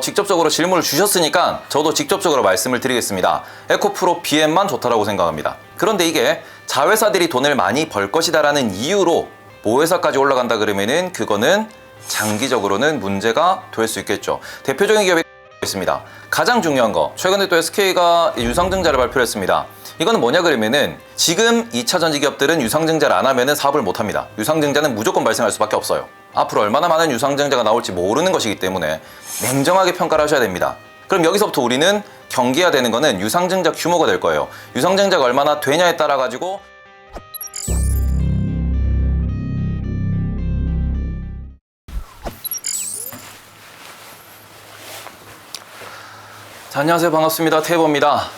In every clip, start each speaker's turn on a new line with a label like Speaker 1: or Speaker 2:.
Speaker 1: 직접적으로 질문을 주셨으니까 저도 직접적으로 말씀을 드리겠습니다. 에코프로 BM만 좋다라고 생각합니다. 그런데 이게 자회사들이 돈을 많이 벌 것이다라는 이유로 모회사까지 올라간다 그러면은 그거는 장기적으로는 문제가 될 수 있겠죠. 대표적인 기업이 있습니다. 가장 중요한 거, 최근에 또 SK가 유상증자를 발표했습니다. 이거는 뭐냐 그러면은 지금 2차 전지 기업들은 유상증자를 안 하면은 사업을 못 합니다. 유상증자는 무조건 발생할 수밖에 없어요. 앞으로 얼마나 많은 유상증자가 나올지 모르는 것이기 때문에 냉정하게 평가를 하셔야 됩니다. 그럼 여기서부터 우리는 경계해야 되는 거는 유상증자 규모가 될 거예요. 유상증자가 얼마나 되냐에 따라 가지고 자, 안녕하세요. 반갑습니다. 태보입니다.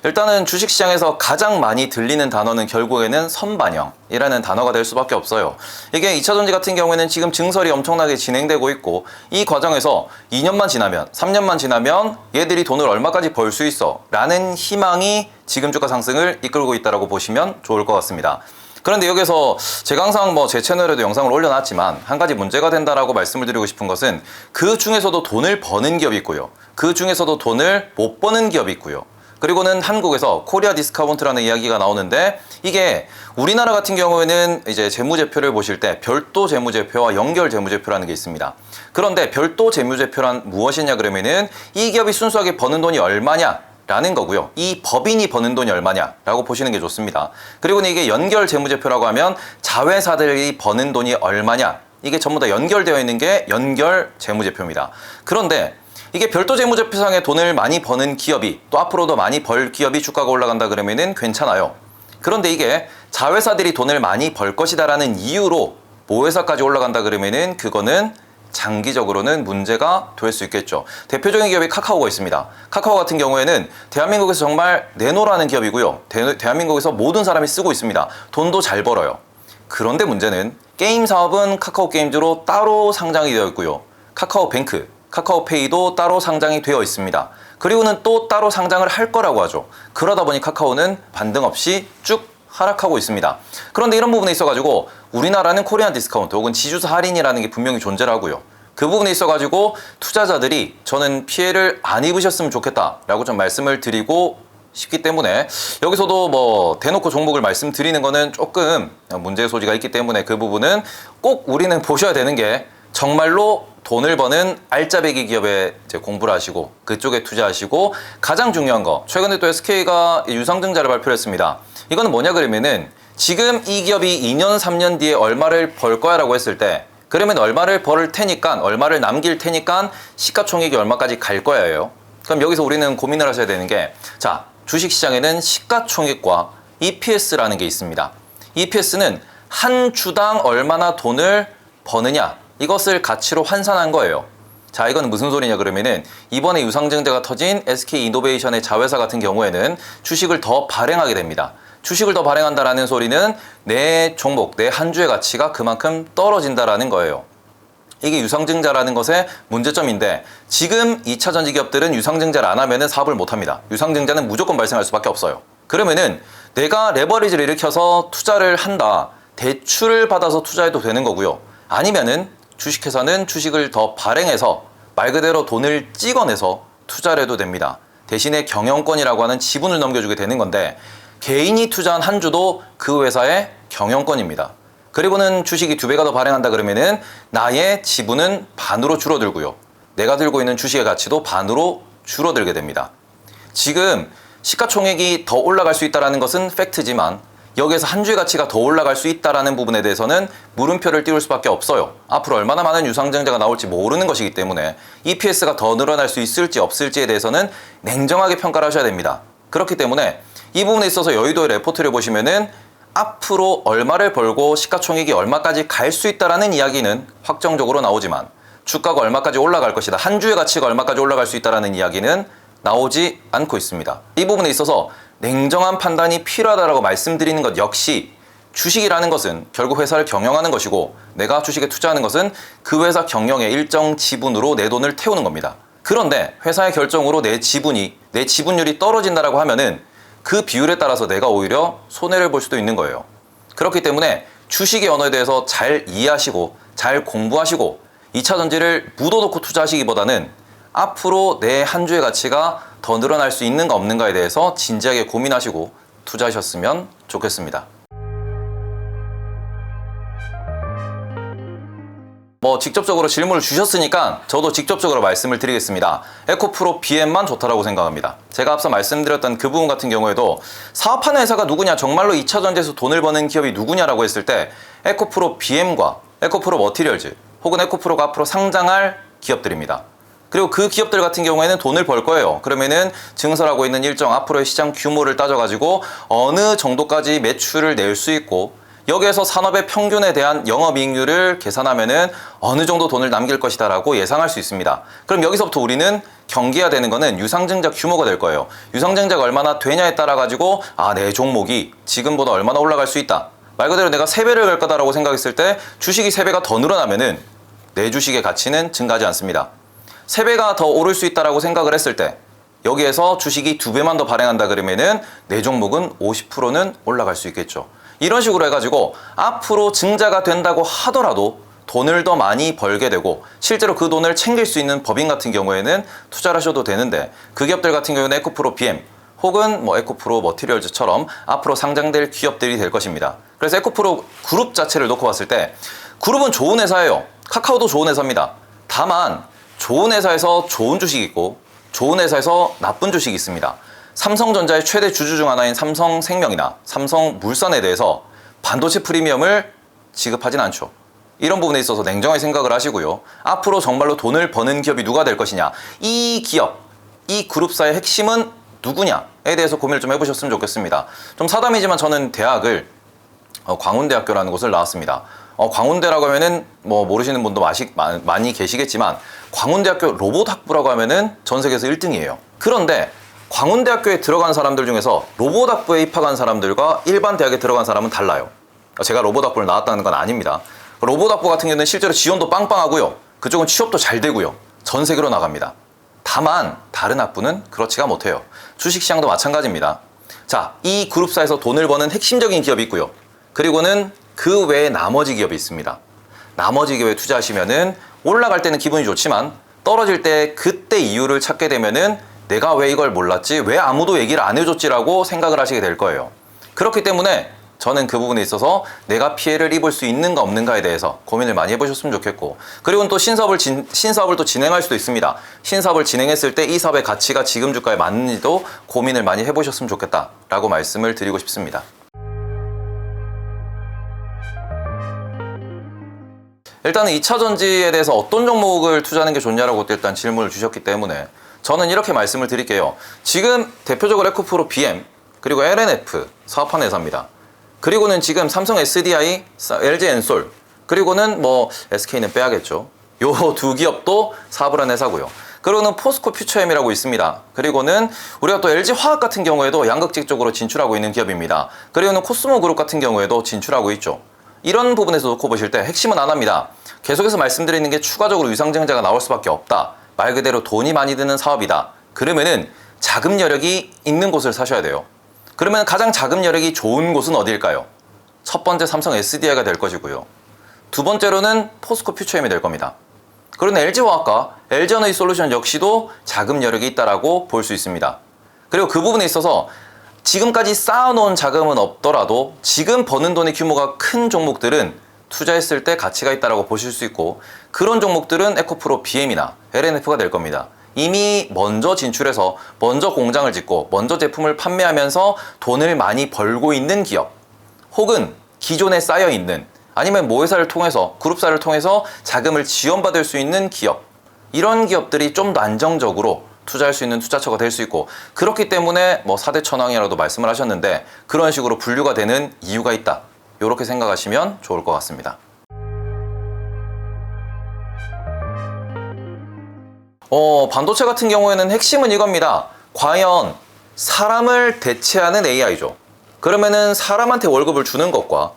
Speaker 1: 일단은 주식시장에서 가장 많이 들리는 단어는 결국에는 선반영이라는 단어가 될 수밖에 없어요. 이게 2차전지 같은 경우에는 지금 증설이 엄청나게 진행되고 있고 이 과정에서 2년만 지나면 3년만 지나면 얘들이 돈을 얼마까지 벌 수 있어 라는 희망이 지금 주가 상승을 이끌고 있다고 보시면 좋을 것 같습니다. 그런데 여기서 제가 항상 제 채널에도 영상을 올려놨지만 한 가지 문제가 된다라고 말씀을 드리고 싶은 것은 그 중에서도 돈을 버는 기업이 있고요. 그 중에서도 돈을 못 버는 기업이 있고요. 그리고는 한국에서 코리아 디스카운트라는 이야기가 나오는데 이게 우리나라 같은 경우에는 이제 재무제표를 보실 때 별도 재무제표와 연결 재무제표라는 게 있습니다. 그런데 별도 재무제표란 무엇이냐 그러면은 이 기업이 순수하게 버는 돈이 얼마냐 라는 거고요. 이 법인이 버는 돈이 얼마냐라고 보시는 게 좋습니다. 그리고는 이게 연결 재무제표라고 하면 자회사들이 버는 돈이 얼마냐 이게 전부 다 연결되어 있는 게 연결 재무제표입니다. 그런데 이게 별도 재무제표상에 돈을 많이 버는 기업이 또 앞으로도 많이 벌 기업이 주가가 올라간다 그러면은 괜찮아요. 그런데 이게 자회사들이 돈을 많이 벌 것이다라는 이유로 모회사까지 올라간다 그러면은 그거는 장기적으로는 문제가 될 수 있겠죠. 대표적인 기업이 카카오가 있습니다. 카카오 같은 경우에는 대한민국에서 정말 내노라는 기업이고요. 대한민국에서 모든 사람이 쓰고 있습니다. 돈도 잘 벌어요. 그런데 문제는 게임 사업은 카카오 게임즈로 따로 상장이 되어 있고요. 카카오뱅크, 카카오페이도 따로 상장이 되어 있습니다. 그리고는 또 따로 상장을 할 거라고 하죠. 그러다 보니 카카오는 반등 없이 쭉 하락하고 있습니다. 그런데 이런 부분에 있어가지고 우리나라는 코리안 디스카운트 혹은 지주사 할인이라는 게 분명히 존재를 하고요. 그 부분에 있어가지고 투자자들이 저는 피해를 안 입으셨으면 좋겠다라고 좀 말씀을 드리고 싶기 때문에 여기서도 대놓고 종목을 말씀드리는 거는 조금 문제의 소지가 있기 때문에 그 부분은 꼭 우리는 보셔야 되는 게 정말로 돈을 버는 알짜배기 기업에 이제 공부를 하시고 그쪽에 투자하시고 가장 중요한 거 최근에 또 SK가 유상증자를 발표했습니다. 이거는 뭐냐 그러면은 지금 이 기업이 2년 3년 뒤에 얼마를 벌 거야 라고 했을 때 그러면 얼마를 벌 테니까 얼마를 남길 테니까 시가총액이 얼마까지 갈 거예요. 그럼 여기서 우리는 고민을 하셔야 되는 게 자, 주식시장에는 시가총액과 EPS라는 게 있습니다. EPS는 한 주당 얼마나 돈을 버느냐 이것을 가치로 환산한 거예요. 자, 이건 무슨 소리냐 그러면은 이번에 유상증자가 터진 SK이노베이션의 자회사 같은 경우에는 주식을 더 발행하게 됩니다. 주식을 더 발행한다라는 소리는 내 종목, 내 한 주의 가치가 그만큼 떨어진다라는 거예요. 이게 유상증자라는 것의 문제점인데 지금 2차 전지 기업들은 유상증자를 안 하면은 사업을 못 합니다. 유상증자는 무조건 발생할 수밖에 없어요. 그러면은 내가 레버리지를 일으켜서 투자를 한다. 대출을 받아서 투자해도 되는 거고요. 아니면은 주식회사는 주식을 더 발행해서 말 그대로 돈을 찍어내서 투자를 해도 됩니다. 대신에 경영권이라고 하는 지분을 넘겨주게 되는 건데 개인이 투자한 한 주도 그 회사의 경영권입니다. 그리고는 주식이 2배가 더 발행한다 그러면은 나의 지분은 반으로 줄어들고요. 내가 들고 있는 주식의 가치도 반으로 줄어들게 됩니다. 지금 시가총액이 더 올라갈 수 있다는 것은 팩트지만 여기에서 한 주의 가치가 더 올라갈 수 있다는 부분에 대해서는 물음표를 띄울 수밖에 없어요. 앞으로 얼마나 많은 유상증자가 나올지 모르는 것이기 때문에 EPS가 더 늘어날 수 있을지 없을지에 대해서는 냉정하게 평가를 하셔야 됩니다. 그렇기 때문에 이 부분에 있어서 여의도의 레포트를 보시면은 앞으로 얼마를 벌고 시가총액이 얼마까지 갈 수 있다는 이야기는 확정적으로 나오지만 주가가 얼마까지 올라갈 것이다. 한 주의 가치가 얼마까지 올라갈 수 있다는 이야기는 나오지 않고 있습니다. 이 부분에 있어서 냉정한 판단이 필요하다고 말씀드리는 것 역시 주식이라는 것은 결국 회사를 경영하는 것이고 내가 주식에 투자하는 것은 그 회사 경영의 일정 지분으로 내 돈을 태우는 겁니다. 그런데 회사의 결정으로 내 지분율이 떨어진다라고 하면은 그 비율에 따라서 내가 오히려 손해를 볼 수도 있는 거예요. 그렇기 때문에 주식의 언어에 대해서 잘 이해하시고 잘 공부하시고 2차전지를 묻어놓고 투자하시기보다는 앞으로 내 한 주의 가치가 더 늘어날 수 있는가 없는가에 대해서 진지하게 고민하시고 투자하셨으면 좋겠습니다. 직접적으로 질문을 주셨으니까 저도 직접적으로 말씀을 드리겠습니다. 에코프로 BM만 좋다라고 생각합니다. 제가 앞서 말씀드렸던 그 부분 같은 경우에도 사업하는 회사가 누구냐, 정말로 2차전지에서 돈을 버는 기업이 누구냐라고 했을 때 에코프로 BM과 에코프로 머티리얼즈 혹은 에코프로가 앞으로 상장할 기업들입니다. 그리고 그 기업들 같은 경우에는 돈을 벌 거예요. 그러면은 증설하고 있는 일정 앞으로의 시장 규모를 따져가지고 어느 정도까지 매출을 낼 수 있고 여기에서 산업의 평균에 대한 영업이익률을 계산하면은 어느 정도 돈을 남길 것이다 라고 예상할 수 있습니다. 그럼 여기서부터 우리는 경계해야 되는 거는 유상증자 규모가 될 거예요. 유상증자가 얼마나 되냐에 따라 가지고 내 종목이 지금보다 얼마나 올라갈 수 있다. 말 그대로 내가 3배를 갈 거다라고 생각했을 때 주식이 3배가 더 늘어나면은 내 주식의 가치는 증가하지 않습니다. 3배가 더 오를 수 있다라고 생각을 했을 때 여기에서 주식이 2배만 더 발행한다 그러면은 내 종목은 50%는 올라갈 수 있겠죠. 이런 식으로 해가지고 앞으로 증자가 된다고 하더라도 돈을 더 많이 벌게 되고 실제로 그 돈을 챙길 수 있는 법인 같은 경우에는 투자를 하셔도 되는데 그 기업들 같은 경우는 에코프로 BM 혹은 에코프로 머티리얼즈처럼 앞으로 상장될 기업들이 될 것입니다. 그래서 에코프로 그룹 자체를 놓고 봤을 때 그룹은 좋은 회사예요. 카카오도 좋은 회사입니다. 다만 좋은 회사에서 좋은 주식이 있고 좋은 회사에서 나쁜 주식이 있습니다. 삼성전자의 최대 주주 중 하나인 삼성생명이나 삼성물산에 대해서 반도체 프리미엄을 지급하진 않죠. 이런 부분에 있어서 냉정하게 생각을 하시고요. 앞으로 정말로 돈을 버는 기업이 누가 될 것이냐, 이 기업, 이 그룹사의 핵심은 누구냐에 대해서 고민을 좀 해보셨으면 좋겠습니다. 좀 사담이지만 저는 대학을 광운대학교라는 곳을 나왔습니다. 광운대라고 하면은 모르시는 분도 많이 계시겠지만 광운대학교 로봇학부라고 하면은 전 세계에서 1등이에요. 그런데 광운대학교에 들어간 사람들 중에서 로봇학부에 입학한 사람들과 일반 대학에 들어간 사람은 달라요. 제가 로봇학부를 나왔다는 건 아닙니다. 로봇학부 같은 경우는 실제로 지원도 빵빵하고요. 그쪽은 취업도 잘 되고요. 전 세계로 나갑니다. 다만 다른 학부는 그렇지가 못해요. 주식시장도 마찬가지입니다. 자, 이 그룹사에서 돈을 버는 핵심적인 기업이 있고요. 그리고는 그 외에 나머지 기업이 있습니다. 나머지 기업에 투자하시면은 올라갈 때는 기분이 좋지만 떨어질 때 그때 이유를 찾게 되면은 내가 왜 이걸 몰랐지? 왜 아무도 얘기를 안 해줬지라고 생각을 하시게 될 거예요. 그렇기 때문에 저는 그 부분에 있어서 내가 피해를 입을 수 있는가 없는가에 대해서 고민을 많이 해보셨으면 좋겠고, 그리고 또 신사업을 또 진행할 수도 있습니다. 신사업을 진행했을 때 이 사업의 가치가 지금 주가에 맞는지도 고민을 많이 해보셨으면 좋겠다라고 말씀을 드리고 싶습니다. 일단은 2차전지에 대해서 어떤 종목을 투자하는 게 좋냐라고 일단 질문을 주셨기 때문에 저는 이렇게 말씀을 드릴게요. 지금 대표적으로 에코프로 BM 그리고 LNF 사업하는 회사입니다. 그리고는 지금 삼성 SDI, LG엔솔 그리고는 SK는 빼야겠죠. 요 두 기업도 사업을 하는 회사고요. 그리고는 포스코 퓨처엠이라고 있습니다. 그리고는 우리가 또 LG화학 같은 경우에도 양극재 쪽으로 진출하고 있는 기업입니다. 그리고는 코스모 그룹 같은 경우에도 진출하고 있죠. 이런 부분에서 놓고 보실 때 핵심은 안 합니다. 계속해서 말씀드리는 게 추가적으로 유상증자가 나올 수밖에 없다. 말 그대로 돈이 많이 드는 사업이다. 그러면은 자금 여력이 있는 곳을 사셔야 돼요. 그러면 가장 자금 여력이 좋은 곳은 어디일까요? 첫 번째 삼성 SDI가 될 것이고요. 두 번째로는 포스코 퓨처엠이 될 겁니다. 그런데 LG화학과 LG에너지솔루션 역시도 자금 여력이 있다라고 볼 수 있습니다. 그리고 그 부분에 있어서 지금까지 쌓아놓은 자금은 없더라도 지금 버는 돈의 규모가 큰 종목들은 투자했을 때 가치가 있다라고 보실 수 있고, 그런 종목들은 에코프로 BM이나 LNF가 될 겁니다. 이미 먼저 진출해서 먼저 공장을 짓고 먼저 제품을 판매하면서 돈을 많이 벌고 있는 기업, 혹은 기존에 쌓여 있는, 아니면 모회사를 통해서 그룹사를 통해서 자금을 지원받을 수 있는 기업, 이런 기업들이 좀 더 안정적으로 투자할 수 있는 투자처가 될 수 있고, 그렇기 때문에 4대 천왕이라도 말씀을 하셨는데 그런 식으로 분류가 되는 이유가 있다. 이렇게 생각하시면 좋을 것 같습니다. 반도체 같은 경우에는 핵심은 이겁니다. 과연 사람을 대체하는 AI죠. 그러면은 사람한테 월급을 주는 것과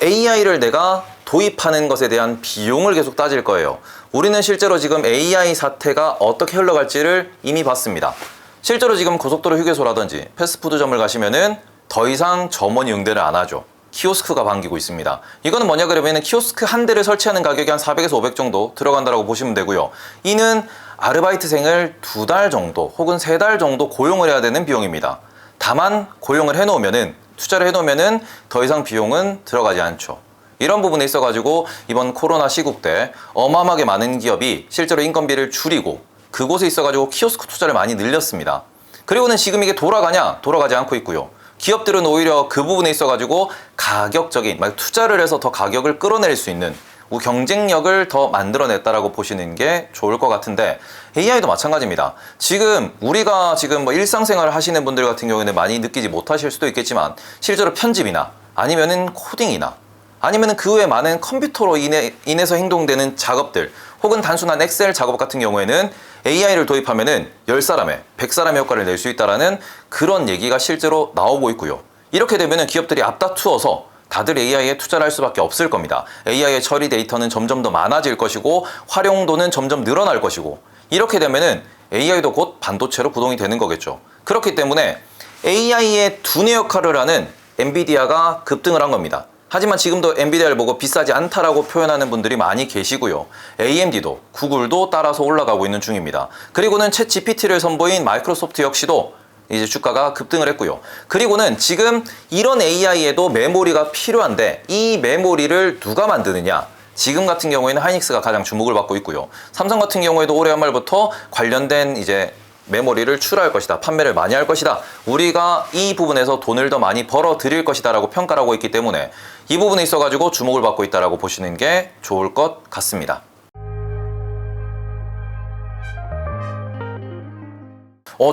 Speaker 1: AI를 내가 도입하는 것에 대한 비용을 계속 따질 거예요. 우리는 실제로 지금 AI 사태가 어떻게 흘러갈지를 이미 봤습니다. 실제로 지금 고속도로 휴게소라든지 패스트푸드점을 가시면은 더 이상 점원이 응대를 안 하죠. 키오스크가 반기고 있습니다. 이거는 뭐냐 그러면 키오스크 한 대를 설치하는 가격이 한 400에서 500 정도 들어간다고 보시면 되고요. 이는 아르바이트생을 2달 정도 혹은 3달 정도 고용을 해야 되는 비용입니다. 다만 고용을 해놓으면은, 투자를 해놓으면은 더 이상 비용은 들어가지 않죠. 이런 부분에 있어가지고 이번 코로나 시국 때 어마어마하게 많은 기업이 실제로 인건비를 줄이고 그곳에 있어가지고 키오스크 투자를 많이 늘렸습니다. 그리고는 지금 이게 돌아가냐? 돌아가지 않고 있고요. 기업들은 오히려 그 부분에 있어가지고 가격적인, 투자를 해서 더 가격을 끌어낼 수 있는 경쟁력을 더 만들어냈다라고 보시는 게 좋을 것 같은데, AI도 마찬가지입니다. 지금 우리가 지금 일상생활을 하시는 분들 같은 경우에는 많이 느끼지 못하실 수도 있겠지만, 실제로 편집이나 아니면은 코딩이나 아니면은 그 외에 많은 컴퓨터로 인해서 행동되는 작업들, 혹은 단순한 엑셀 작업 같은 경우에는 AI를 도입하면은 10사람의 100사람의 효과를 낼 수 있다라는 그런 얘기가 실제로 나오고 있고요. 이렇게 되면은 기업들이 앞다투어서 다들 AI에 투자를 할 수밖에 없을 겁니다. AI의 처리 데이터는 점점 더 많아질 것이고 활용도는 점점 늘어날 것이고, 이렇게 되면은 AI도 곧 반도체로 구동이 되는 거겠죠. 그렇기 때문에 AI의 두뇌 역할을 하는 엔비디아가 급등을 한 겁니다. 하지만 지금도 엔비디아를 보고 비싸지 않다라고 표현하는 분들이 많이 계시고요. AMD도, 구글도 따라서 올라가고 있는 중입니다. 그리고는 챗 GPT를 선보인 마이크로소프트 역시도 이제 주가가 급등을 했고요. 그리고는 지금 이런 AI에도 메모리가 필요한데, 이 메모리를 누가 만드느냐? 지금 같은 경우에는 하이닉스가 가장 주목을 받고 있고요. 삼성 같은 경우에도 올해 연말부터 관련된 이제 메모리를 출하할 것이다, 판매를 많이 할 것이다, 우리가 이 부분에서 돈을 더 많이 벌어 드릴 것이다 라고 평가를 하고 있기 때문에 이 부분에 있어 가지고 주목을 받고 있다라고 보시는 게 좋을 것 같습니다.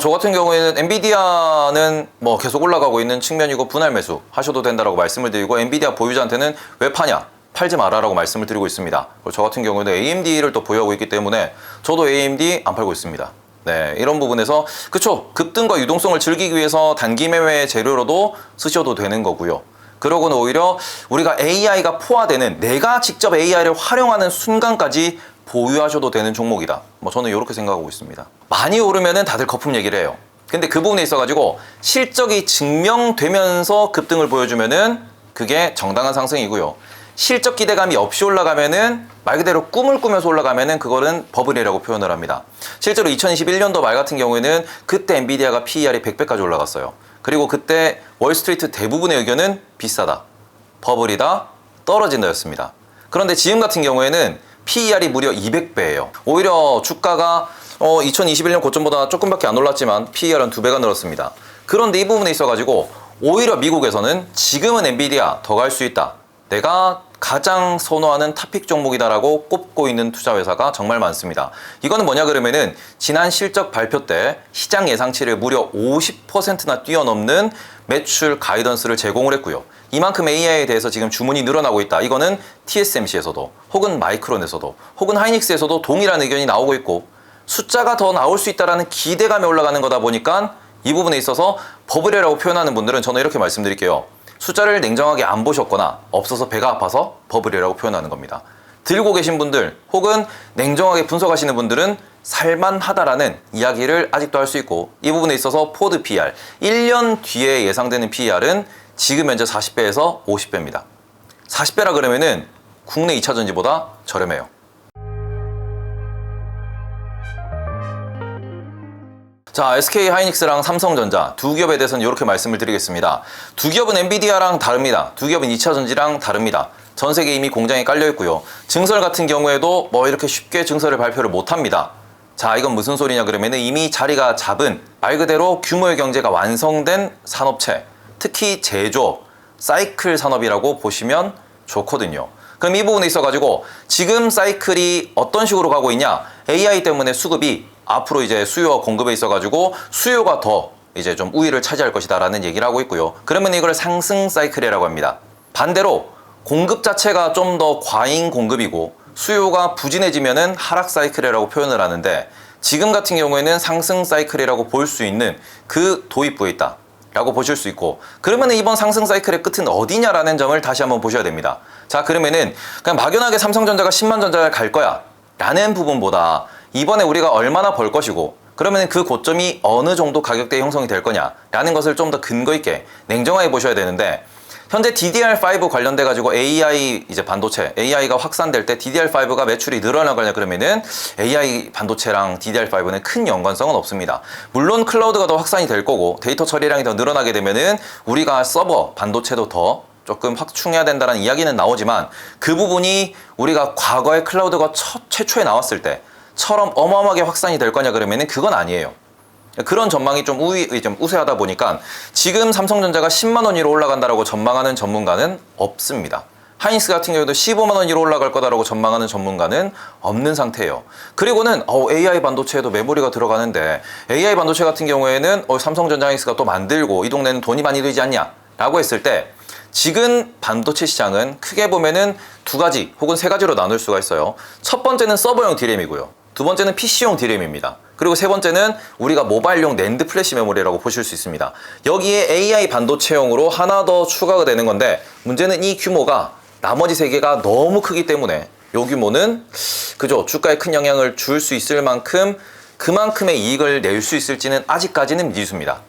Speaker 1: 저 같은 경우에는 엔비디아는 계속 올라가고 있는 측면이고 분할 매수 하셔도 된다라고 말씀을 드리고, 엔비디아 보유자한테는 왜 파냐? 팔지 마라라고 말씀을 드리고 있습니다. 저 같은 경우에는 AMD를 또 보유하고 있기 때문에 저도 AMD 안 팔고 있습니다. 네, 이런 부분에서 그쵸, 급등과 유동성을 즐기기 위해서 단기 매매 재료로도 쓰셔도 되는 거고요. 그러고는 오히려 우리가 AI가 포화되는, 내가 직접 AI를 활용하는 순간까지 보유하셔도 되는 종목이다. 저는 이렇게 생각하고 있습니다. 많이 오르면은 다들 거품 얘기를 해요. 근데 그 부분에 있어가지고 실적이 증명되면서 급등을 보여주면은 그게 정당한 상승이고요. 실적 기대감이 없이 올라가면은, 말 그대로 꿈을 꾸면서 올라가면은 그거는 버블이라고 표현을 합니다. 실제로 2021년도 말 같은 경우에는 그때 엔비디아가 PER이 100배까지 올라갔어요. 그리고 그때 월스트리트 대부분의 의견은 비싸다, 버블이다, 떨어진다 였습니다. 그런데 지금 같은 경우에는 PER이 무려 200배예요. 오히려 주가가 2021년 고점보다 조금밖에 안 올랐지만 PER은 2배가 늘었습니다. 그런데 이 부분에 있어가지고 오히려 미국에서는 지금은 엔비디아 더 갈 수 있다, 내가 가장 선호하는 탑픽 종목이다라고 꼽고 있는 투자 회사가 정말 많습니다. 이거는 뭐냐 그러면은 지난 실적 발표 때 시장 예상치를 무려 50%나 뛰어넘는 매출 가이던스를 제공을 했고요. 이만큼 AI에 대해서 지금 주문이 늘어나고 있다. 이거는 TSMC에서도, 혹은 마이크론에서도, 혹은 하이닉스에서도 동일한 의견이 나오고 있고, 숫자가 더 나올 수 있다는 기대감에 올라가는 거다 보니까 이 부분에 있어서 버블이라고 표현하는 분들은 저는 이렇게 말씀드릴게요. 숫자를 냉정하게 안 보셨거나 없어서 배가 아파서 버블이라고 표현하는 겁니다. 들고 계신 분들 혹은 냉정하게 분석하시는 분들은 살만하다라는 이야기를 아직도 할 수 있고, 이 부분에 있어서 포드 PER, 1년 뒤에 예상되는 PER은 지금 현재 40배에서 50배입니다. 40배라 그러면은 국내 2차전지보다 저렴해요. 자, SK 하이닉스랑 삼성전자 두 기업에 대해서는 이렇게 말씀을 드리겠습니다. 두 기업은 엔비디아랑 다릅니다. 두 기업은 2차전지랑 다릅니다. 전 세계 이미 공장에 깔려 있고요. 증설 같은 경우에도 이렇게 쉽게 증설을 발표를 못 합니다. 자, 이건 무슨 소리냐 그러면 이미 자리가 잡은, 말 그대로 규모의 경제가 완성된 산업체, 특히 제조업, 사이클 산업이라고 보시면 좋거든요. 그럼 이 부분에 있어가지고 지금 사이클이 어떤 식으로 가고 있냐? AI 때문에 수급이 앞으로 이제 수요와 공급에 있어가지고 수요가 더 이제 좀 우위를 차지할 것이다라는 얘기를 하고 있고요. 그러면 이걸 상승 사이클이라고 합니다. 반대로 공급 자체가 좀 더 과잉 공급이고 수요가 부진해지면은 하락 사이클이라고 표현을 하는데, 지금 같은 경우에는 상승 사이클이라고 볼 수 있는 그 도입부에 있다 라고 보실 수 있고, 그러면 이번 상승 사이클의 끝은 어디냐라는 점을 다시 한번 보셔야 됩니다. 자, 그러면은 그냥 막연하게 삼성전자가 10만 전자를 갈 거야 라는 부분보다 이번에 우리가 얼마나 벌 것이고, 그러면 그 고점이 어느 정도 가격대 형성이 될 거냐 라는 것을 좀 더 근거 있게 냉정하게 보셔야 되는데, 현재 DDR5 관련돼 가지고 AI 이제 반도체, AI가 확산될 때 DDR5가 매출이 늘어나거나 그러면은 AI 반도체랑 DDR5는 큰 연관성은 없습니다. 물론 클라우드가 더 확산이 될 거고 데이터 처리량이 더 늘어나게 되면은 우리가 서버 반도체도 더 조금 확충해야 된다는 이야기는 나오지만 그 부분이 우리가 과거에 클라우드가 최초에 나왔을 때처럼 어마어마하게 확산이 될 거냐 그러면은 그건 아니에요. 그런 전망이 좀 우세하다 보니까 지금 삼성전자가 10만 원 위로 올라간다라고 전망하는 전문가는 없습니다. 하이닉스 같은 경우도 15만 원 위로 올라갈 거다라고 전망하는 전문가는 없는 상태예요. 그리고는 AI 반도체에도 메모리가 들어가는데 AI 반도체 같은 경우에는 삼성전자 하이닉스가 또 만들고 이 동네는 돈이 많이 들지 않냐 라고 했을 때 지금 반도체 시장은 크게 보면은 두 가지 혹은 세 가지로 나눌 수가 있어요. 첫 번째는 서버용 D램이고요. 두 번째는 PC용 D램입니다. 그리고 세 번째는 우리가 모바일용 낸드 플래시 메모리라고 보실 수 있습니다. 여기에 AI 반도체용으로 하나 더 추가가 되는 건데 문제는 이 규모가 나머지 세 개가 너무 크기 때문에 이 규모는 그죠 주가에 큰 영향을 줄 수 있을 만큼 그만큼의 이익을 낼 수 있을지는 아직까지는 미지수입니다.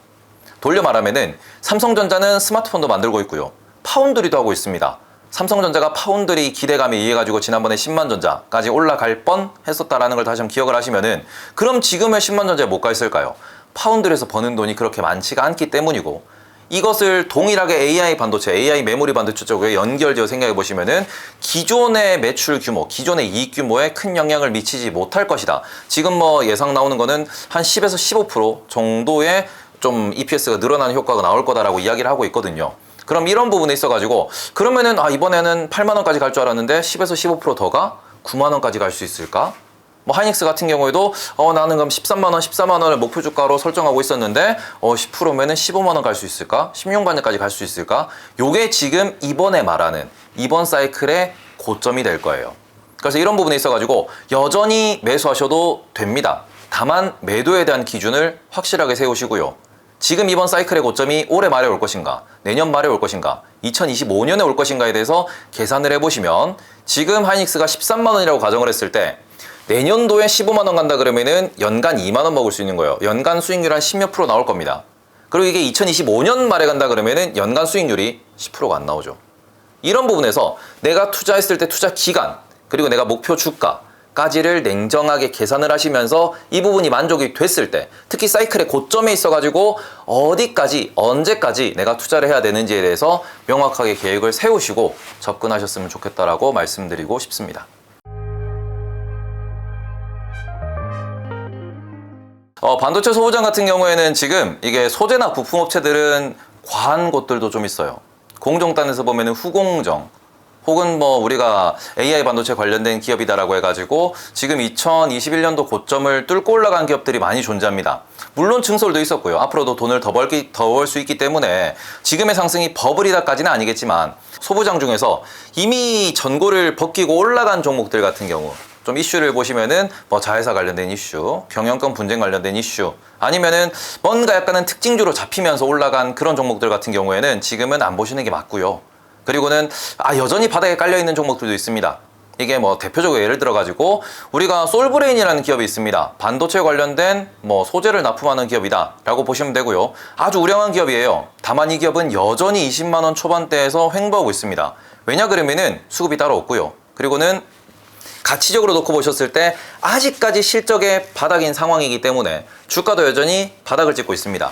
Speaker 1: 돌려 말하면은 삼성전자는 스마트폰도 만들고 있고요. 파운드리도 하고 있습니다. 삼성전자가 파운드리 기대감에 의해 가지고 지난번에 10만 전자까지 올라갈 뻔 했었다라는 걸 다시 한번 기억을 하시면은 그럼 지금의 10만 전자에 못 가 있을까요? 파운드리에서 버는 돈이 그렇게 많지가 않기 때문이고 이것을 동일하게 AI 반도체, AI 메모리 반도체 쪽에 연결지어 생각해 보시면은 기존의 매출 규모, 기존의 이익 규모에 큰 영향을 미치지 못할 것이다. 지금 뭐 예상 나오는 거는 한 10에서 15% 정도의 좀 EPS가 늘어나는 효과가 나올 거다라고 이야기를 하고 있거든요. 그럼 이런 부분에 있어가지고 그러면은 이번에는 8만 원까지 갈 줄 알았는데 10에서 15% 더가 9만 원까지 갈 수 있을까? 뭐 하이닉스 같은 경우에도 나는 그럼 13만 원, 14만 원을 목표 주가로 설정하고 있었는데 10%면은 15만 원 갈 수 있을까? 16만원까지 갈 수 있을까? 요게 지금 이번에 말하는 이번 사이클의 고점이 될 거예요. 그래서 이런 부분에 있어가지고 여전히 매수하셔도 됩니다. 다만 매도에 대한 기준을 확실하게 세우시고요. 지금 이번 사이클의 고점이 올해 말에 올 것인가, 내년 말에 올 것인가, 2025년에 올 것인가에 대해서 계산을 해보시면 지금 하이닉스가 13만 원이라고 가정을 했을 때 내년도에 15만 원 간다 그러면은 연간 2만 원 먹을 수 있는 거예요. 연간 수익률 한 10몇 프로 나올 겁니다. 그리고 이게 2025년 말에 간다 그러면은 연간 수익률이 10%가 안 나오죠. 이런 부분에서 내가 투자했을 때 투자 기간, 그리고 내가 목표 주가까지를 냉정하게 계산을 하시면서 이 부분이 만족이 됐을 때 특히 사이클의 고점에 있어가지고 어디까지 언제까지 내가 투자를 해야 되는지에 대해서 명확하게 계획을 세우시고 접근하셨으면 좋겠다라고 말씀드리고 싶습니다. 반도체 소부장 같은 경우에는 지금 이게 소재나 부품업체들은 과한 곳들도 좀 있어요. 공정단에서 보면은 후공정 혹은 뭐 우리가 AI 반도체 관련된 기업이다라고 해가지고 지금 2021년도 고점을 뚫고 올라간 기업들이 많이 존재합니다. 물론 증설도 있었고요. 앞으로도 돈을 더 벌 수 있기 때문에 지금의 상승이 버블이다까지는 아니겠지만 소부장 중에서 이미 전고를 벗기고 올라간 종목들 같은 경우 좀 이슈를 보시면은 뭐 자회사 관련된 이슈, 경영권 분쟁 관련된 이슈, 아니면은 뭔가 약간은 특징주로 잡히면서 올라간 그런 종목들 같은 경우에는 지금은 안 보시는 게 맞고요. 그리고는 여전히 바닥에 깔려 있는 종목들도 있습니다. 이게 뭐 대표적으로 예를 들어 가지고 우리가 솔브레인이라는 기업이 있습니다. 반도체 관련된 뭐 소재를 납품하는 기업이다라고 보시면 되고요. 아주 우량한 기업이에요. 다만 이 기업은 여전히 20만 원 초반대에서 횡보하고 있습니다. 왜냐 그러면은 수급이 따로 없고요. 그리고는 가치적으로 놓고 보셨을 때 아직까지 실적의 바닥인 상황이기 때문에 주가도 여전히 바닥을 찍고 있습니다.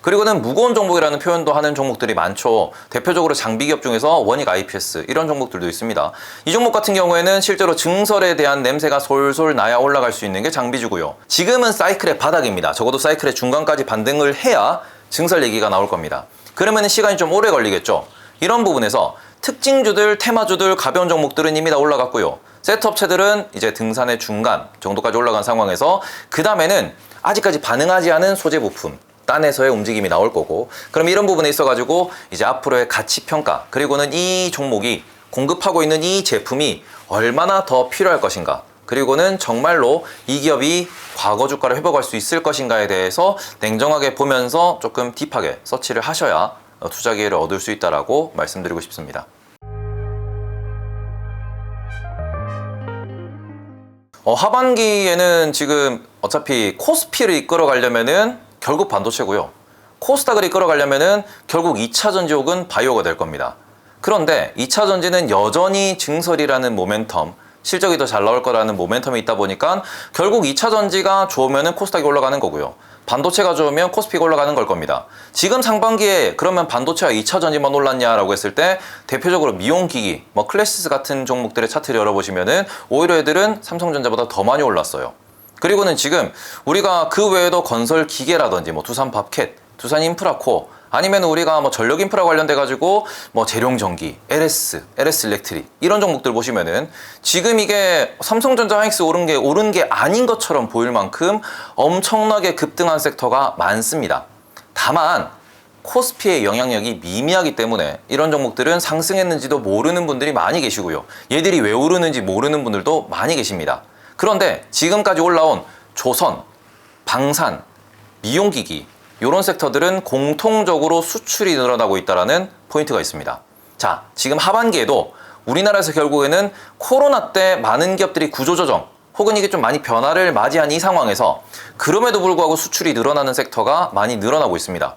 Speaker 1: 그리고는 무거운 종목이라는 표현도 하는 종목들이 많죠. 대표적으로 장비기업 중에서 원익 IPS 이런 종목들도 있습니다. 이 종목 같은 경우에는 실제로 증설에 대한 냄새가 솔솔 나야 올라갈 수 있는 게 장비주고요. 지금은 사이클의 바닥입니다. 적어도 사이클의 중간까지 반등을 해야 증설 얘기가 나올 겁니다. 그러면 시간이 좀 오래 걸리겠죠. 이런 부분에서 특징주들, 테마주들, 가벼운 종목들은 이미 다 올라갔고요. 셋업체들은 이제 등산의 중간 정도까지 올라간 상황에서 그 다음에는 아직까지 반응하지 않은 소재 부품 딴에서의 움직임이 나올 거고, 그럼 이런 부분에 있어가지고 이제 앞으로의 가치평가, 그리고는 이 종목이 공급하고 있는 이 제품이 얼마나 더 필요할 것인가, 그리고는 정말로 이 기업이 과거 주가를 회복할 수 있을 것인가에 대해서 냉정하게 보면서 조금 딥하게 서치를 하셔야 투자 기회를 얻을 수 있다라고 말씀드리고 싶습니다. 하반기에는 지금 어차피 코스피를 이끌어 가려면은 결국 반도체고요. 코스닥을 이끌어 가려면은 결국 2차 전지 혹은 바이오가 될 겁니다. 그런데 2차 전지는 여전히 증설이라는 모멘텀, 실적이 더 잘 나올 거라는 모멘텀이 있다 보니까 결국 2차 전지가 좋으면 코스닥이 올라가는 거고요. 반도체가 좋으면 코스피가 올라가는 걸 겁니다. 지금 상반기에 그러면 반도체와 2차 전지만 올랐냐라고 했을 때 대표적으로 미용기기, 클래시스 같은 종목들의 차트를 열어보시면은 오히려 애들은 삼성전자보다 더 많이 올랐어요. 그리고는 지금 우리가 그 외에도 건설 기계라든지 두산 밥캣, 두산 인프라코어, 아니면 우리가 전력 인프라 관련돼 가지고 재룡전기, LS 일렉트릭 이런 종목들 보시면은 지금 이게 삼성전자 하이닉스 오른 게 아닌 것처럼 보일 만큼 엄청나게 급등한 섹터가 많습니다. 다만 코스피의 영향력이 미미하기 때문에 이런 종목들은 상승했는지도 모르는 분들이 많이 계시고요. 얘들이 왜 오르는지 모르는 분들도 많이 계십니다. 그런데 지금까지 올라온 조선, 방산, 미용기기 이런 섹터들은 공통적으로 수출이 늘어나고 있다는 포인트가 있습니다. 자, 지금 하반기에도 우리나라에서 결국에는 코로나 때 많은 기업들이 구조조정 혹은 이게 좀 많이 변화를 맞이한 이 상황에서 그럼에도 불구하고 수출이 늘어나는 섹터가 많이 늘어나고 있습니다.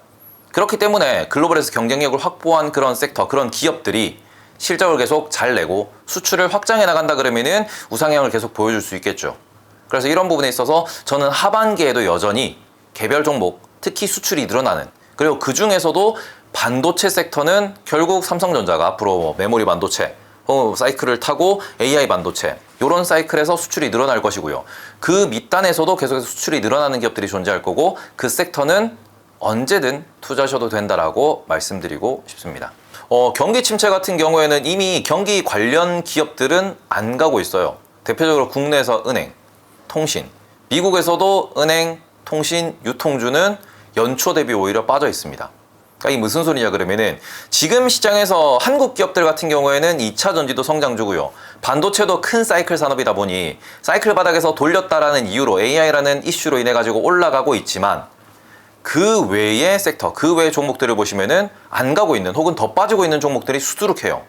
Speaker 1: 그렇기 때문에 글로벌에서 경쟁력을 확보한 그런 섹터, 그런 기업들이 실적을 계속 잘 내고 수출을 확장해 나간다 그러면은 우상향을 계속 보여줄 수 있겠죠. 그래서 이런 부분에 있어서 저는 하반기에도 여전히 개별 종목, 특히 수출이 늘어나는, 그리고 그 중에서도 반도체 섹터는 결국 삼성전자가 앞으로 메모리 반도체 사이클을 타고 AI 반도체 이런 사이클에서 수출이 늘어날 것이고요. 그 밑단에서도 계속해서 수출이 늘어나는 기업들이 존재할 거고 그 섹터는 언제든 투자하셔도 된다라고 말씀드리고 싶습니다. 경기 침체 같은 경우에는 이미 경기 관련 기업들은 안 가고 있어요. 대표적으로 국내에서 은행, 통신, 미국에서도 은행, 통신, 유통주는 연초 대비 오히려 빠져 있습니다. 그러니까 이게 무슨 소리냐 그러면은 지금 시장에서 한국 기업들 같은 경우에는 2차 전지도 성장주고요. 반도체도 큰 사이클 산업이다 보니 사이클 바닥에서 돌렸다라는 이유로 AI라는 이슈로 인해 가지고 올라가고 있지만 그 외의 섹터, 그 외의 종목들을 보시면은 안 가고 있는 혹은 더 빠지고 있는 종목들이 수두룩해요.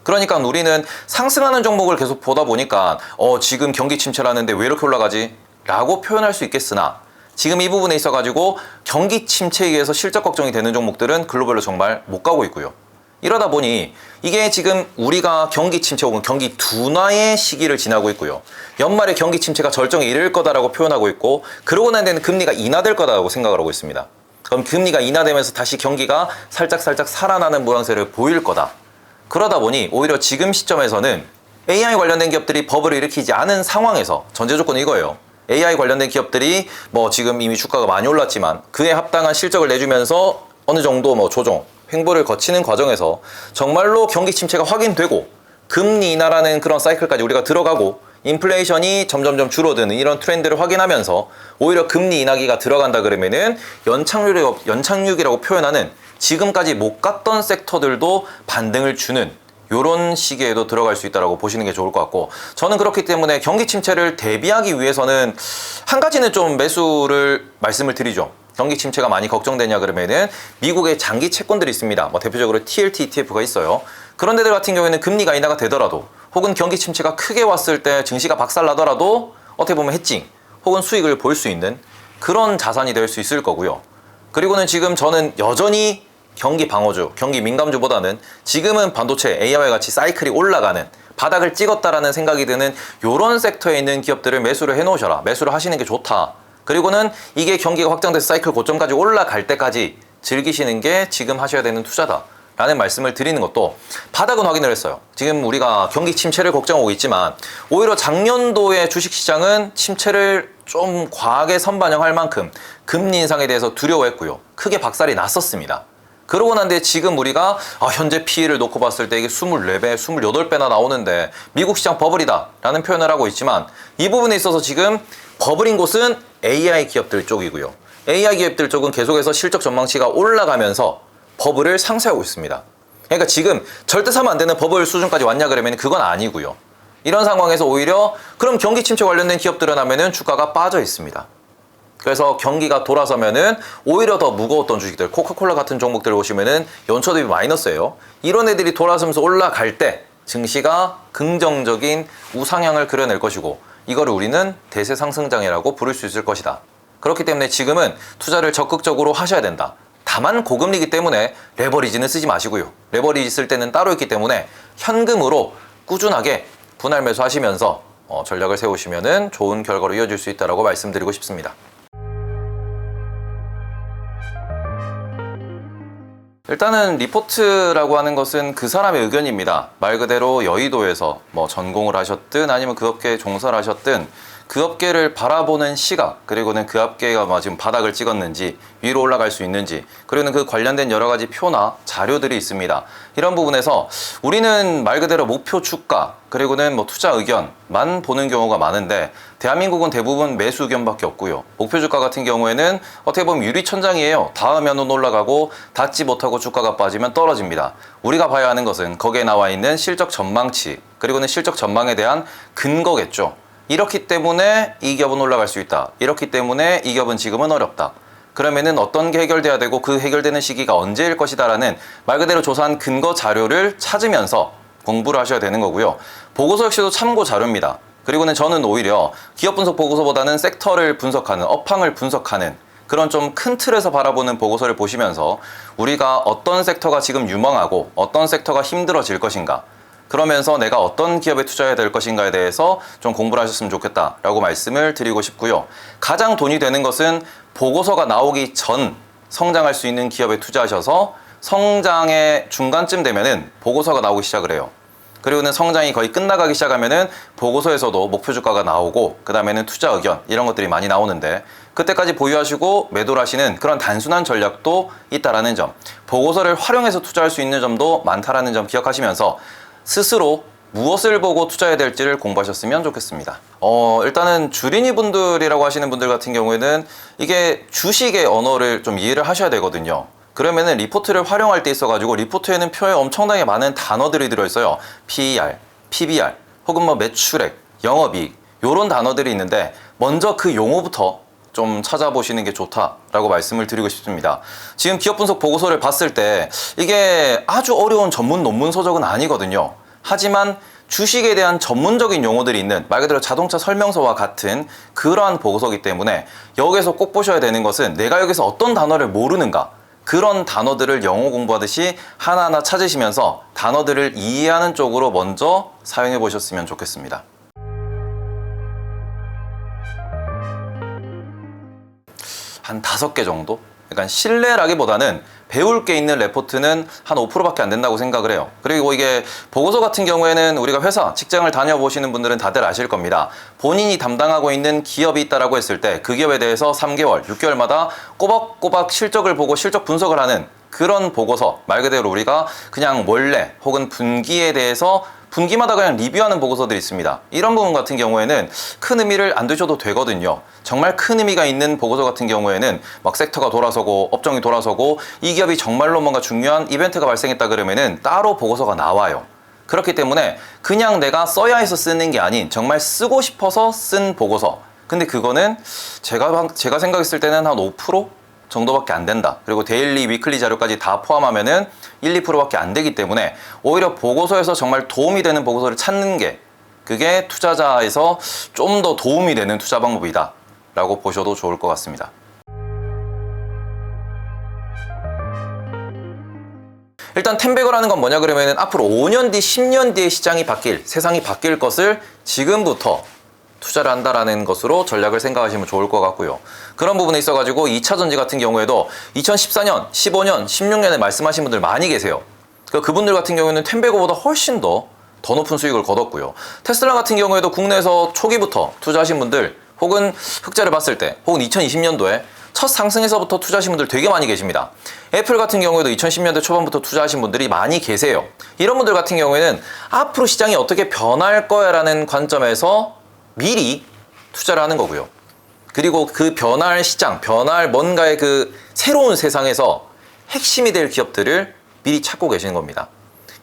Speaker 1: 그러니까 우리는 상승하는 종목을 계속 보다 보니까 지금 경기 침체라는데 왜 이렇게 올라가지? 라고 표현할 수 있겠으나 지금 이 부분에 있어가지고 경기 침체에 의해서 실적 걱정이 되는 종목들은 글로벌로 정말 못 가고 있고요. 이러다 보니 이게 지금 우리가 경기 침체 혹은 경기 둔화의 시기를 지나고 있고요. 연말에 경기 침체가 절정에 이를 거다라고 표현하고 있고 그러고 난 데는 금리가 인하될 거다라고 생각을 하고 있습니다. 그럼 금리가 인하되면서 다시 경기가 살짝 살아나는 모양새를 보일 거다. 그러다 보니 오히려 지금 시점에서는 AI 관련된 기업들이 버블을 일으키지 않은 상황에서 전제 조건은 이거예요. AI 관련된 기업들이 지금 이미 주가가 많이 올랐지만 그에 합당한 실적을 내주면서 어느 정도 조정, 횡보를 거치는 과정에서 정말로 경기 침체가 확인되고 금리 인하라는 그런 사이클까지 우리가 들어가고 인플레이션이 점점점 줄어드는 이런 트렌드를 확인하면서 오히려 금리 인하기가 들어간다 그러면은 연착륙이라고 표현하는 지금까지 못 갔던 섹터들도 반등을 주는 이런 시기에도 들어갈 수 있다고 보시는 게 좋을 것 같고 저는 그렇기 때문에 경기 침체를 대비하기 위해서는 한 가지는 좀 매수를 말씀을 드리죠. 경기 침체가 많이 걱정되냐 그러면은 미국의 장기 채권들이 있습니다. 대표적으로 TLT ETF가 있어요. 그런 데들 같은 경우에는 금리가 인하가 되더라도 혹은 경기 침체가 크게 왔을 때 증시가 박살나더라도 어떻게 보면 해칭 혹은 수익을 볼 수 있는 그런 자산이 될 수 있을 거고요. 그리고는 지금 저는 여전히 경기 방어주, 경기 민감주보다는 지금은 반도체, AI와 같이 사이클이 올라가는 바닥을 찍었다라는 생각이 드는 이런 섹터에 있는 기업들을 매수를 해놓으셔라. 매수를 하시는 게 좋다. 그리고는 이게 경기가 확장돼서 사이클 고점까지 올라갈 때까지 즐기시는 게 지금 하셔야 되는 투자다. 라는 말씀을 드리는 것도 바닥은 확인을 했어요. 지금 우리가 경기 침체를 걱정하고 있지만 오히려 작년도의 주식시장은 침체를 좀 과하게 선반영할 만큼 금리 인상에 대해서 두려워했고요. 크게 박살이 났었습니다. 그러고 난 뒤에 지금 우리가 현재 PE를 놓고 봤을 때 이게 24배, 28배나 나오는데 미국 시장 버블이다 라는 표현을 하고 있지만 이 부분에 있어서 지금 버블인 곳은 AI 기업들 쪽이고요. AI 기업들 쪽은 계속해서 실적 전망치가 올라가면서 버블을 상쇄하고 있습니다. 그러니까 지금 절대 사면 안 되는 버블 수준까지 왔냐 그러면 그건 아니고요. 이런 상황에서 오히려 그럼 경기 침체 관련된 기업들은 하면은 주가가 빠져 있습니다. 그래서 경기가 돌아서면은 오히려 더 무거웠던 주식들, 코카콜라 같은 종목들 보시면은 연초 대비 마이너스예요. 이런 애들이 돌아서면서 올라갈 때 증시가 긍정적인 우상향을 그려낼 것이고 이거를 우리는 대세 상승장이라고 부를 수 있을 것이다. 그렇기 때문에 지금은 투자를 적극적으로 하셔야 된다. 다만 고금리이기 때문에 레버리지는 쓰지 마시고요. 레버리지 쓸 때는 따로 있기 때문에 현금으로 꾸준하게 분할 매수하시면서 전략을 세우시면 좋은 결과로 이어질 수 있다고 말씀드리고 싶습니다. 일단은 리포트라고 하는 것은 그 사람의 의견입니다. 말 그대로 여의도에서 전공을 하셨든 아니면 그 업계에 종사를 하셨든 그 업계를 바라보는 시각, 그리고는 그 업계가 지금 바닥을 찍었는지 위로 올라갈 수 있는지, 그리고는 그 관련된 여러 가지 표나 자료들이 있습니다. 이런 부분에서 우리는 말 그대로 목표 주가, 그리고는 투자 의견만 보는 경우가 많은데, 대한민국은 대부분 매수 의견밖에 없고요. 목표 주가 같은 경우에는 어떻게 보면 유리천장이에요. 닿으면 올라가고 닿지 못하고 주가가 빠지면 떨어집니다. 우리가 봐야 하는 것은 거기에 나와 있는 실적 전망치, 그리고는 실적 전망에 대한 근거겠죠. 이렇기 때문에 이 기업은 올라갈 수 있다. 이렇기 때문에 이 기업은 지금은 어렵다. 그러면은 어떤 게 해결돼야 되고 그 해결되는 시기가 언제일 것이다 라는 말 그대로 조사한 근거 자료를 찾으면서 공부를 하셔야 되는 거고요. 보고서 역시도 참고 자료입니다. 그리고는 저는 오히려 기업 분석 보고서보다는 섹터를 분석하는, 업황을 분석하는 그런 좀 큰 틀에서 바라보는 보고서를 보시면서 우리가 어떤 섹터가 지금 유망하고 어떤 섹터가 힘들어질 것인가, 그러면서 내가 어떤 기업에 투자해야 될 것인가에 대해서 좀 공부를 하셨으면 좋겠다라고 말씀을 드리고 싶고요. 가장 돈이 되는 것은 보고서가 나오기 전 성장할 수 있는 기업에 투자하셔서 성장의 중간쯤 되면은 보고서가 나오기 시작을 해요. 그리고는 성장이 거의 끝나가기 시작하면은 보고서에서도 목표 주가가 나오고 그 다음에는 투자 의견 이런 것들이 많이 나오는데, 그때까지 보유하시고 매도를 하시는 그런 단순한 전략도 있다라는 점, 보고서를 활용해서 투자할 수 있는 점도 많다라는 점 기억하시면서 스스로 무엇을 보고 투자해야 될지를 공부하셨으면 좋겠습니다. 일단은 주린이 분들이라고 하시는 분들 같은 경우에는 이게 주식의 언어를 좀 이해를 하셔야 되거든요. 그러면은 리포트를 활용할 때 있어가지고 리포트에는 표에 엄청나게 많은 단어들이 들어있어요. PER, PBR, 혹은 매출액, 영업이익 이런 단어들이 있는데 먼저 그 용어부터 좀 찾아보시는 게 좋다라고 말씀을 드리고 싶습니다. 지금 기업 분석 보고서를 봤을 때 이게 아주 어려운 전문 논문 서적은 아니거든요. 하지만 주식에 대한 전문적인 용어들이 있는 말 그대로 자동차 설명서와 같은 그러한 보고서이기 때문에 여기서 꼭 보셔야 되는 것은 내가 여기서 어떤 단어를 모르는가, 그런 단어들을 영어 공부하듯이 하나하나 찾으시면서 단어들을 이해하는 쪽으로 먼저 사용해 보셨으면 좋겠습니다. 한 5개 정도? 그러니까 신뢰라기보다는 배울 게 있는 레포트는 한 5%밖에 안 된다고 생각을 해요. 그리고 이게 보고서 같은 경우에는 우리가 회사, 직장을 다녀보시는 분들은 다들 아실 겁니다. 본인이 담당하고 있는 기업이 있다라고 했을 때 그 기업에 대해서 3개월, 6개월마다 꼬박꼬박 실적을 보고 실적 분석을 하는 그런 보고서, 말 그대로 우리가 그냥 원래 혹은 분기에 대해서 분기마다 그냥 리뷰하는 보고서들이 있습니다. 이런 부분 같은 경우에는 큰 의미를 안 두셔도 되거든요. 정말 큰 의미가 있는 보고서 같은 경우에는 막 섹터가 돌아서고 업종이 돌아서고 이 기업이 정말로 뭔가 중요한 이벤트가 발생했다 그러면은 따로 보고서가 나와요. 그렇기 때문에 그냥 내가 써야 해서 쓰는 게 아닌 정말 쓰고 싶어서 쓴 보고서. 근데 그거는 제가 생각했을 때는 한 5% 정도밖에 안 된다. 그리고 데일리, 위클리 자료까지 다 포함하면은 1, 2%밖에 안 되기 때문에 오히려 보고서에서 정말 도움이 되는 보고서를 찾는 게, 그게 투자자에서 좀 더 도움이 되는 투자 방법이다 라고 보셔도 좋을 것 같습니다. 일단 텐베거라는 건 뭐냐 그러면은 앞으로 5년 뒤, 10년 뒤에 시장이 바뀔, 세상이 바뀔 것을 지금부터 투자를 한다라는 것으로 전략을 생각하시면 좋을 것 같고요. 그런 부분에 있어가지고 2차전지 같은 경우에도 2014년, 15년, 16년에 말씀하신 분들 많이 계세요. 그분들 같은 경우에는 텐베거보다 훨씬 더 높은 수익을 거뒀고요. 테슬라 같은 경우에도 국내에서 초기부터 투자하신 분들, 혹은 흑자를 봤을 때, 혹은 2020년도에 첫 상승에서부터 투자하신 분들 되게 많이 계십니다. 애플 같은 경우에도 2010년대 초반부터 투자하신 분들이 많이 계세요. 이런 분들 같은 경우에는 앞으로 시장이 어떻게 변할 거야 라는 관점에서 미리 투자를 하는 거고요. 그리고 그 변할 시장, 변할 뭔가의 그 새로운 세상에서 핵심이 될 기업들을 미리 찾고 계시는 겁니다.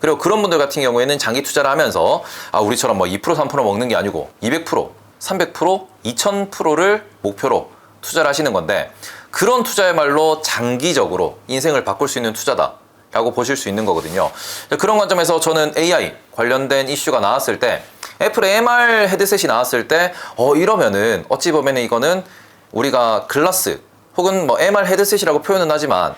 Speaker 1: 그리고 그런 분들 같은 경우에는 장기 투자를 하면서 우리처럼 2%, 3% 먹는 게 아니고 200%, 300%, 2000%를 목표로 투자를 하시는 건데, 그런 투자야말로 장기적으로 인생을 바꿀 수 있는 투자다 라고 보실 수 있는 거거든요. 그런 관점에서 저는 AI 관련된 이슈가 나왔을 때, 애플의 MR 헤드셋이 나왔을 때 이러면은 어찌 보면은 이거는 우리가 글라스 혹은 MR 헤드셋이라고 표현은 하지만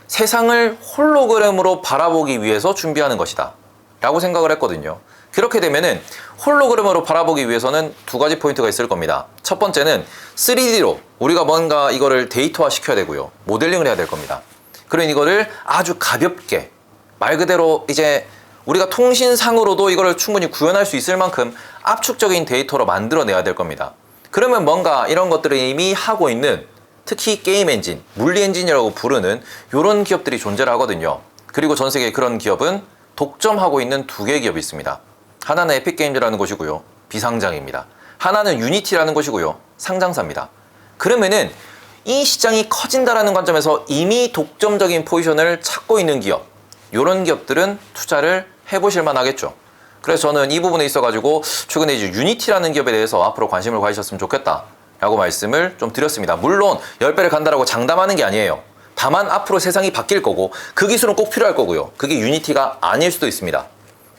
Speaker 1: 세상을 홀로그램으로 바라보기 위해서 준비하는 것이다 라고 생각을 했거든요. 그렇게 되면은 홀로그램으로 바라보기 위해서는 두 가지 포인트가 있을 겁니다. 첫 번째는 3D로 우리가 뭔가 이거를 데이터화 시켜야 되고요. 모델링을 해야 될 겁니다. 그러니 이거를 아주 가볍게, 말 그대로 이제 우리가 통신상으로도 이거를 충분히 구현할 수 있을 만큼 압축적인 데이터로 만들어내야 될 겁니다. 그러면 뭔가 이런 것들을 이미 하고 있는, 특히 게임 엔진, 물리 엔진이라고 부르는 이런 기업들이 존재를 하거든요. 그리고 전 세계에 그런 기업은 독점하고 있는 두 개의 기업이 있습니다. 하나는 에픽게임즈라는 곳이고요. 비상장입니다. 하나는 유니티라는 곳이고요. 상장사입니다. 그러면은 이 시장이 커진다라는 관점에서 이미 독점적인 포지션을 찾고 있는 기업, 이런 기업들은 투자를 해보실 만하겠죠. 그래서 저는 이 부분에 있어가지고 최근에 이제 유니티라는 기업에 대해서 앞으로 관심을 가지셨으면 좋겠다 라고 말씀을 좀 드렸습니다. 물론 10배를 간다라고 장담하는 게 아니에요. 다만 앞으로 세상이 바뀔 거고 그 기술은 꼭 필요할 거고요. 그게 유니티가 아닐 수도 있습니다.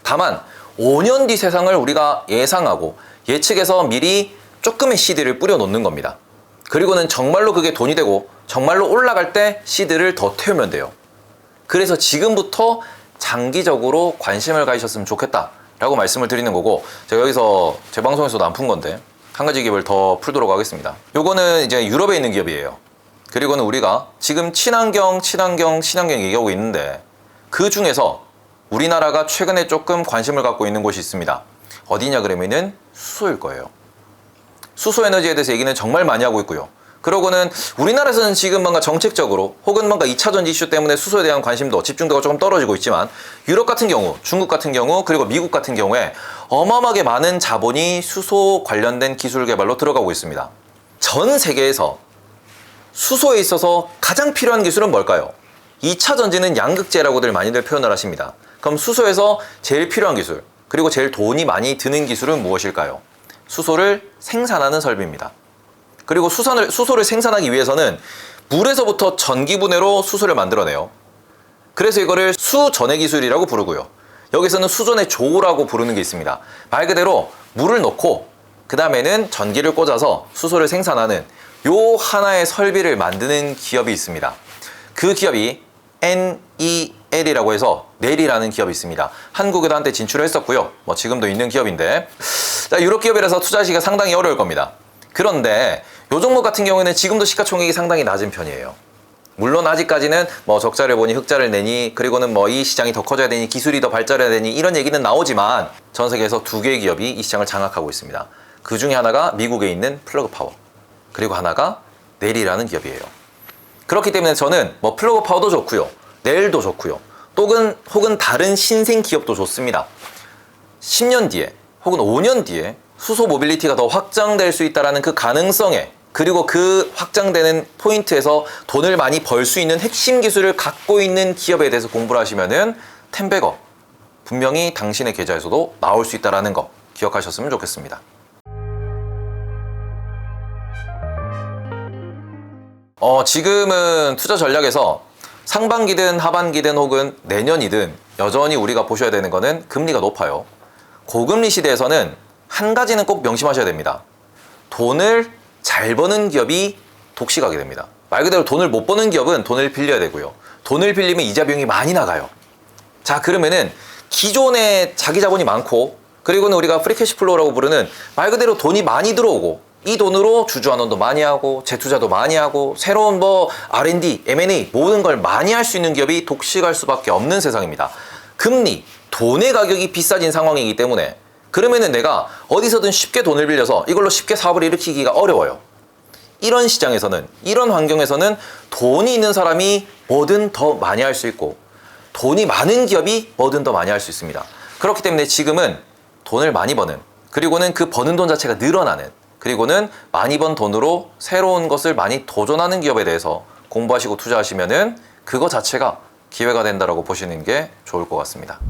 Speaker 1: 다만 5년 뒤 세상을 우리가 예상하고 예측해서 미리 조금의 CD를 뿌려 놓는 겁니다. 그리고는 정말로 그게 돈이 되고 정말로 올라갈 때 CD를 더 태우면 돼요. 그래서 지금부터 장기적으로 관심을 가지셨으면 좋겠다 라고 말씀을 드리는 거고, 제가 여기서 제 방송에서도 안 푼 건데 한 가지 기업을 더 풀도록 하겠습니다. 요거는 이제 유럽에 있는 기업이에요. 그리고는 우리가 지금 친환경 얘기하고 있는데 그 중에서 우리나라가 최근에 조금 관심을 갖고 있는 곳이 있습니다. 어디냐 그러면은 수소일 거예요. 수소 에너지에 대해서 얘기는 정말 많이 하고 있고요. 그러고는 우리나라에서는 지금 뭔가 정책적으로 혹은 뭔가 2차전지 이슈 때문에 수소에 대한 관심도 집중도가 조금 떨어지고 있지만, 유럽 같은 경우, 중국 같은 경우, 그리고 미국 같은 경우에 어마어마하게 많은 자본이 수소 관련된 기술 개발로 들어가고 있습니다. 전 세계에서 수소에 있어서 가장 필요한 기술은 뭘까요? 2차 전지는 양극재라고들 많이들 표현을 하십니다. 그럼 수소에서 제일 필요한 기술, 그리고 제일 돈이 많이 드는 기술은 무엇일까요? 수소를 생산하는 설비입니다. 그리고 수소를 생산하기 위해서는 물에서부터 전기분해로 수소를 만들어내요. 그래서 이거를 수전해 기술이라고 부르고요. 여기서는 수전의 조라고 부르는 게 있습니다. 말 그대로 물을 넣고 그 다음에는 전기를 꽂아서 수소를 생산하는 요 하나의 설비를 만드는 기업이 있습니다. 그 기업이 NEL이라고 해서 넬이라는 기업이 있습니다. 한국에도 한때 진출을 했었고요. 뭐 지금도 있는 기업인데, 유럽 기업이라서 투자하기가 상당히 어려울 겁니다. 그런데 요 종목 같은 경우에는 지금도 시가총액이 상당히 낮은 편이에요. 물론 아직까지는 뭐 적자를 보니 흑자를 내니, 그리고는 뭐 이 시장이 더 커져야 되니, 기술이 더 발전해야 되니, 이런 얘기는 나오지만 전 세계에서 두 개의 기업이 이 시장을 장악하고 있습니다. 그 중에 하나가 미국에 있는 플러그파워, 그리고 하나가 넬이라는 기업이에요. 그렇기 때문에 저는 뭐 플러그파워도 좋고요, 넬도 좋고요, 혹은 다른 신생 기업도 좋습니다. 10년 뒤에 혹은 5년 뒤에 수소 모빌리티가 더 확장될 수 있다는 그 가능성에, 그리고 그 확장되는 포인트에서 돈을 많이 벌 수 있는 핵심 기술을 갖고 있는 기업에 대해서 공부를 하시면은 텐베거 분명히 당신의 계좌에서도 나올 수 있다는 거 기억하셨으면 좋겠습니다. 지금은 투자 전략에서 상반기든 하반기든 혹은 내년이든 여전히 우리가 보셔야 되는 거는 금리가 높아요. 고금리 시대에서는 한 가지는 꼭 명심하셔야 됩니다. 돈을 잘 버는 기업이 독식하게 됩니다. 말 그대로 돈을 못 버는 기업은 돈을 빌려야 되고요. 돈을 빌리면 이자 비용이 많이 나가요. 자, 그러면은 기존에 자기 자본이 많고, 그리고는 우리가 프리캐시 플로우라고 부르는 말 그대로 돈이 많이 들어오고, 이 돈으로 주주환원도 많이 하고 재투자도 많이 하고 새로운 뭐 R&D, M&A 모든 걸 많이 할 수 있는 기업이 독식할 수밖에 없는 세상입니다. 금리, 돈의 가격이 비싸진 상황이기 때문에, 그러면은 내가 어디서든 쉽게 돈을 빌려서 이걸로 쉽게 사업을 일으키기가 어려워요. 이런 시장에서는, 이런 환경에서는 돈이 있는 사람이 뭐든 더 많이 할 수 있고, 돈이 많은 기업이 뭐든 더 많이 할 수 있습니다. 그렇기 때문에 지금은 돈을 많이 버는, 그리고는 그 버는 돈 자체가 늘어나는, 그리고는 많이 번 돈으로 새로운 것을 많이 도전하는 기업에 대해서 공부하시고 투자하시면은 그거 자체가 기회가 된다라고 보시는 게 좋을 것 같습니다.